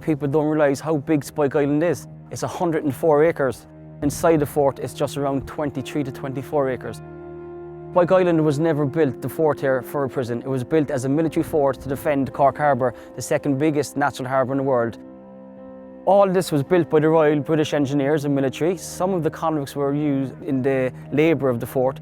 People don't realise how big Spike Island is. It's 104 acres. Inside the fort, it's just around 23 to 24 acres. Spike Island was never built, the fort here, for a prison. It was built as a military fort to defend Cork Harbour, the second biggest natural harbour in the world. All this was built by the Royal British Engineers and military. Some of the convicts were used in the labour of the fort.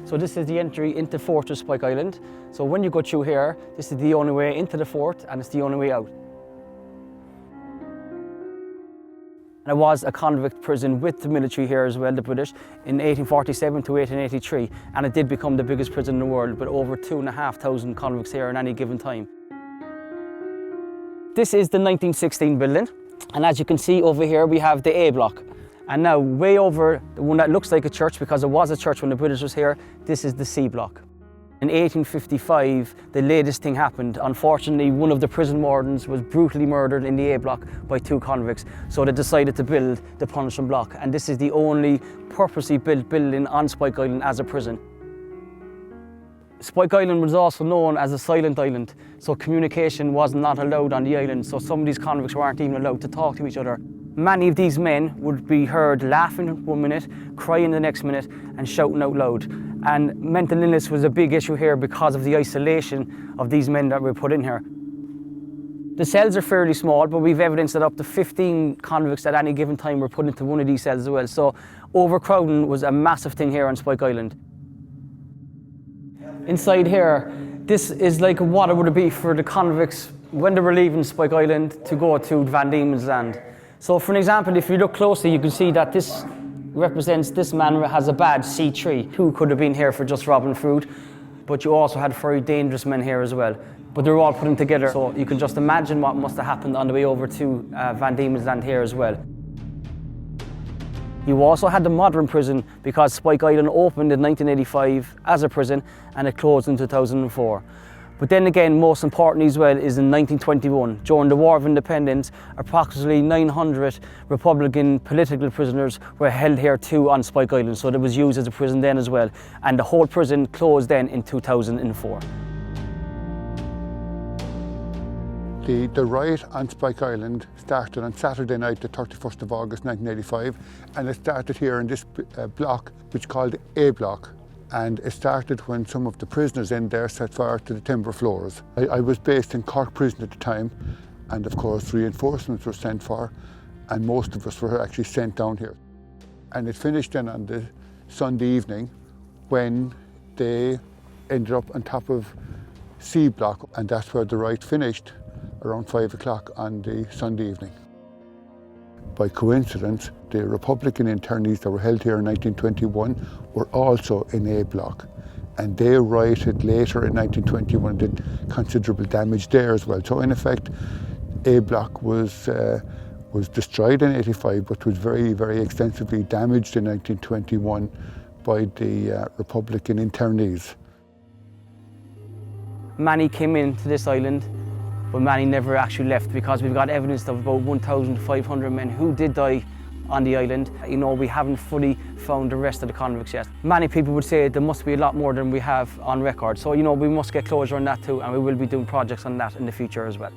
So this is the entry into Fortress Spike Island. So when you go through here, this is the only way into the fort and it's the only way out. And it was a convict prison with the military here as well, the British, in 1847 to 1883. And it did become the biggest prison in the world, with over 2,500 convicts here at any given time. This is the 1916 building. And as you can see over here, we have the A block. And now way over, the one that looks like a church, because it was a church when the British was here, this is the C block. In 1855, the latest thing happened. Unfortunately, one of the prison wardens was brutally murdered in the A block by 2 convicts, so they decided to build the punishment block. And this is the only purposely built building on Spike Island as a prison. Spike Island was also known as a silent island, so communication was not allowed on the island, so some of these convicts weren't even allowed to talk to each other. Many of these men would be heard laughing one minute, crying the next minute, and shouting out loud. And mental illness was a big issue here because of the isolation of these men that were put in here. The cells are fairly small, but we've evidence that up to 15 convicts at any given time were put into one of these cells as well. So overcrowding was a massive thing here on Spike Island. Inside here, this is like what it would be for the convicts when they were leaving Spike Island to go to Van Diemen's Land. So for an example, if you look closely, you can see that this represents, this man has a badge, C3, who could have been here for just robbing fruit, but you also had very dangerous men here as well. But they were all put in together, so you can just imagine what must have happened on the way over to Van Diemen's Land here as well. You also had the modern prison, because Spike Island opened in 1985 as a prison and it closed in 2004. But then again, most importantly as well, is in 1921, during the War of Independence, approximately 900 Republican political prisoners were held here too on Spike Island, so it was used as a prison then as well. And the whole prison closed then in 2004. The riot on Spike Island started on Saturday night, the 31st of August 1985, and it started here in this block, which is called A block. And it started when some of the prisoners in there set fire to the timber floors. I was based in Cork prison at the time, and of course reinforcements were sent for, and most of us were actually sent down here. And it finished then on the Sunday evening when they ended up on top of C block, and that's where the riot finished around 5 o'clock on the Sunday evening. By coincidence, the Republican internees that were held here in 1921 were also in A block, and they rioted later in 1921 and did considerable damage there as well. So in effect, A block was destroyed in 85, but was very, very extensively damaged in 1921 by the Republican internees. Many came into this island, but many never actually left, because we've got evidence of about 1,500 men who did die on the island. You know, we haven't fully found the rest of the convicts yet. Many people would say there must be a lot more than we have on record. So, you know, we must get closure on that too, and we will be doing projects on that in the future as well.